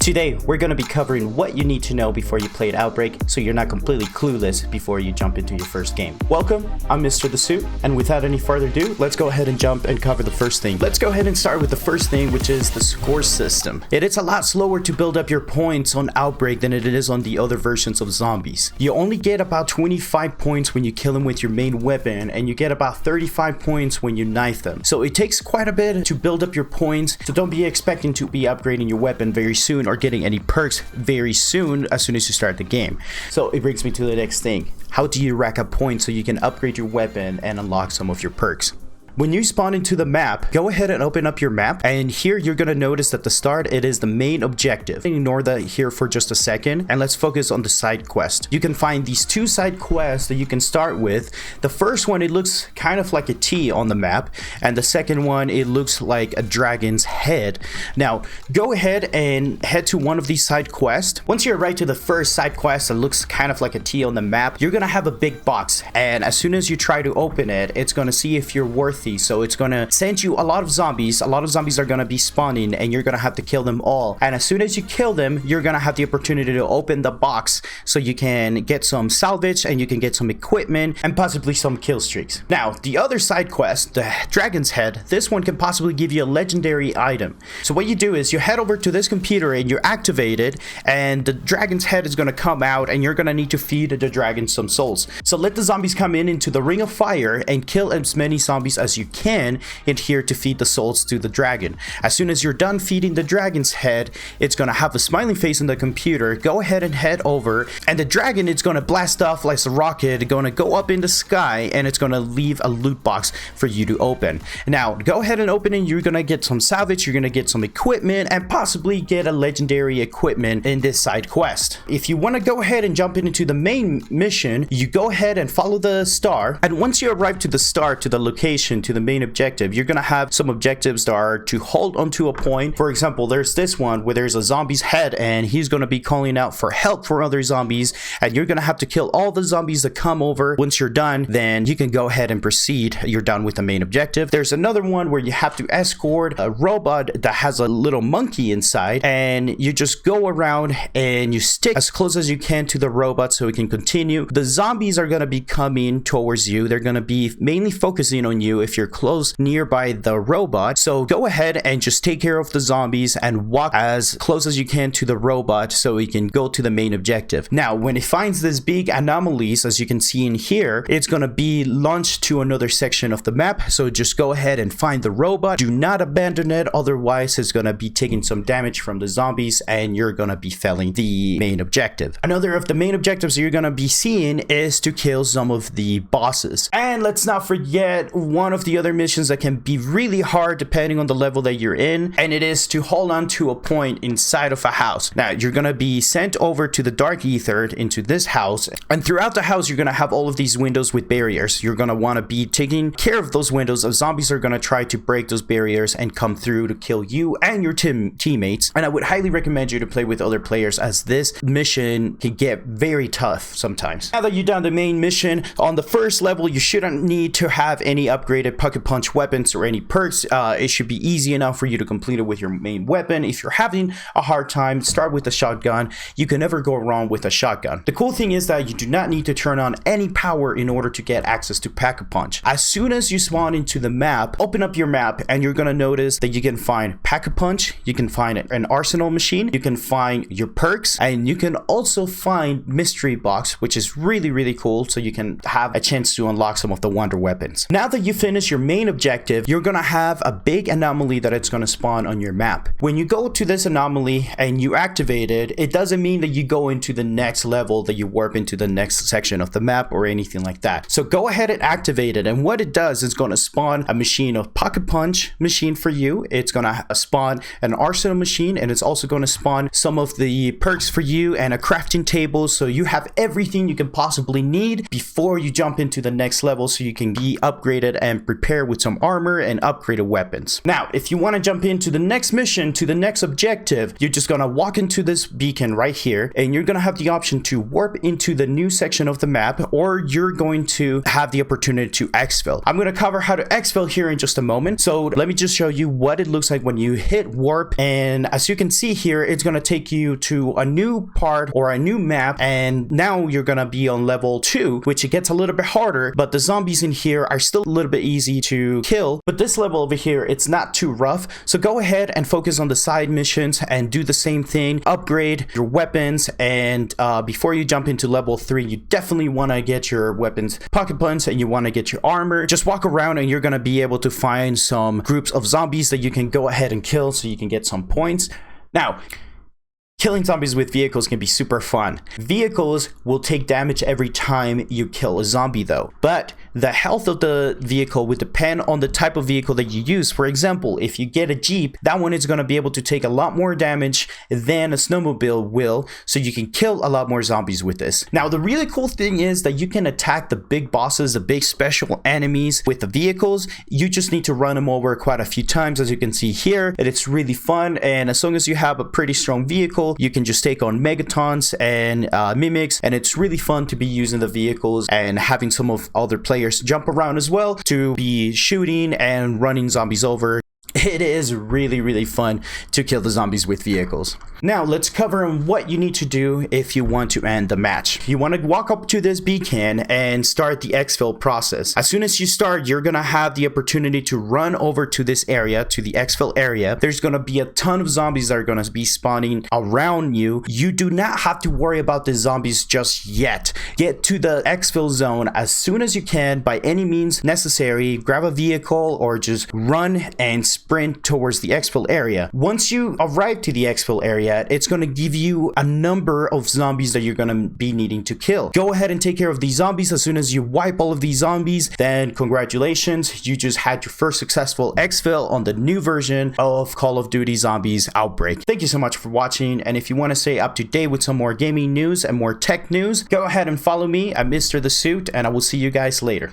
Today, we're going to be covering what you need to know before you play Outbreak so you're not completely clueless before you jump into your first game. Welcome, I'm Mr. The Suit, and without any further ado, let's go ahead and jump and cover the first thing. Let's go ahead and start with the first thing, which is the score system. It is a lot slower to build up your points on Outbreak than it is on the other versions of zombies. You only get about 25 points when you kill them with your main weapon, and you get about 35 points when you knife them. So it takes quite a bit to build up your points, so don't be expecting to be upgrading your weapon very soon or getting any perks very soon as you start the game. So it brings me to the next thing. How do you rack up points so you can upgrade your weapon and unlock some of your perks? When you spawn into the map, go ahead and open up your map, and here you're going to notice at the start it is the main objective. Ignore that here for just a second, and let's focus on the side quest. You can find these two side quests that you can start with. The first one, it looks kind of like a T on the map, and the second one, it looks like a dragon's head. Now, go ahead and head to one of these side quests. Once you arrive to the first side quest that looks kind of like a T on the map, you're going to have a big box, and as soon as you try to open it, it's going to see if you're worthy. So it's gonna send you a lot of zombies. A lot of zombies are gonna be spawning, and you're gonna have to kill them all. And as soon as you kill them, you're gonna have the opportunity to open the box so you can get some salvage and you can get some equipment and possibly some kill streaks. Now, the other side quest, the dragon's head, this one can possibly give you a legendary item. So what you do is you head over to this computer and you activate it, and the dragon's head is gonna come out, and you're gonna need to feed the dragon some souls. So let the zombies come into the ring of fire and kill as many zombies as you can in here to feed the souls to the dragon. As soon as you're done feeding the dragon's head, it's gonna have a smiling face on the computer. Go ahead and head over, and the dragon is gonna blast off like a rocket, gonna go up in the sky, and it's gonna leave a loot box for you to open. Now go ahead and open it. You're gonna get some salvage, you're gonna get some equipment, and possibly get a legendary equipment in this side quest. If you want to go ahead and jump into the main mission, you go ahead and follow the star, and once you arrive to the star, to the location, to the main objective, you're gonna have some objectives that are to hold onto a point. For example, there's this one where there's a zombie's head, and he's gonna be calling out for help for other zombies, and you're gonna have to kill all the zombies that come over. Once you're done, then you can go ahead and proceed. You're done with the main objective. There's another one where you have to escort a robot that has a little monkey inside, and you just go around and you stick as close as you can to the robot so it can continue. The zombies are gonna be coming towards you. They're gonna be mainly focusing on you if you're close nearby the robot. So go ahead and just take care of the zombies and walk as close as you can to the robot so you can go to the main objective. Now, when it finds these big anomalies, as you can see in here, it's going to be launched to another section of the map. So just go ahead and find the robot. Do not abandon it, otherwise it's going to be taking some damage from the zombies and you're going to be failing the main objective. Another of the main objectives you're going to be seeing is to kill some of the bosses. And let's not forget one of the other missions that can be really hard depending on the level that you're in, and it is to hold on to a point inside of a house. Now, you're gonna be sent over to the dark ether into this house, and throughout the house you're gonna have all of these windows with barriers. You're gonna want to be taking care of those windows, as zombies are gonna try to break those barriers and come through to kill you and your teammates. And I would highly recommend you to play with other players, as this mission can get very tough sometimes. Now that you're done the main mission, on the first level you shouldn't need to have any upgraded pocket punch weapons or any perks. It should be easy enough for you to complete it with your main weapon. If you're having a hard time, start with a shotgun. You can never go wrong with a shotgun. The cool thing is that you do not need to turn on any power in order to get access to pack punch. As soon as you spawn into the map, open up your map, and you're gonna notice that you can find pack punch, you can find an arsenal machine, you can find your perks, and you can also find mystery box, which is really cool, so you can have a chance to unlock some of the wonder weapons. Now that you finish your main objective, you're gonna have a big anomaly that it's gonna spawn on your map. When you go to this anomaly and you activate it, it doesn't mean that you go into the next level, that you warp into the next section of the map or anything like that. So go ahead and activate it, and what it does is gonna spawn a machine of pocket punch machine for you. It's gonna spawn an arsenal machine, and it's also gonna spawn some of the perks for you and a crafting table, so you have everything you can possibly need before you jump into the next level, so you can be upgraded and prepare with some armor and upgraded weapons. Now, if you want to jump into the next mission, to the next objective, you're just gonna walk into this beacon right here, and you're gonna have the option to warp into the new section of the map, or you're going to have the opportunity to exfil. I'm gonna cover how to exfil here in just a moment, so let me just show you what it looks like when you hit warp. And as you can see here, it's gonna take you to a new part or a new map, and now you're gonna be on level 2, which it gets a little bit harder, but the zombies in here are still a little bit easy to kill. But this level over here, it's not too rough, so go ahead and focus on the side missions and do the same thing. Upgrade your weapons, and before you jump into level 3, you definitely want to get your weapons pocket punch, and you want to get your armor. Just walk around and you're gonna be able to find some groups of zombies that you can go ahead and kill so you can get some points. Now, killing zombies with vehicles can be super fun. Vehicles will take damage every time you kill a zombie though, but the health of the vehicle would depend on the type of vehicle that you use. For example, if you get a Jeep, that one is going to be able to take a lot more damage than a snowmobile will, so you can kill a lot more zombies with this. Now, the really cool thing is that you can attack the big bosses, the big special enemies with the vehicles. You just need to run them over quite a few times, as you can see here, and it's really fun. And as long as you have a pretty strong vehicle, you can just take on megatons and mimics, and it's really fun to be using the vehicles and having some of other players jump around as well to be shooting and running zombies over. It is really fun to kill the zombies with vehicles. Now let's cover what you need to do if you want to end the match. You want to walk up to this beacon and start the exfil process. As soon as you start, you're gonna have the opportunity to run over to this area, to the exfil area. There's gonna be a ton of zombies that are gonna be spawning around you. You do not have to worry about the zombies just yet. Get to the exfil zone as soon as you can by any means necessary. Grab a vehicle or just run and sprint towards the exfil area. Once you arrive to the exfil area, it's going to give you a number of zombies that you're going to be needing to kill. Go ahead and take care of these zombies. As soon as you wipe all of these zombies, then congratulations, you just had your first successful exfil on the new version of Call of Duty Zombies Outbreak. Thank you so much for watching, and if you want to stay up to date with some more gaming news and more tech news, go ahead and follow me at Mr. The Suit, and I will see you guys later.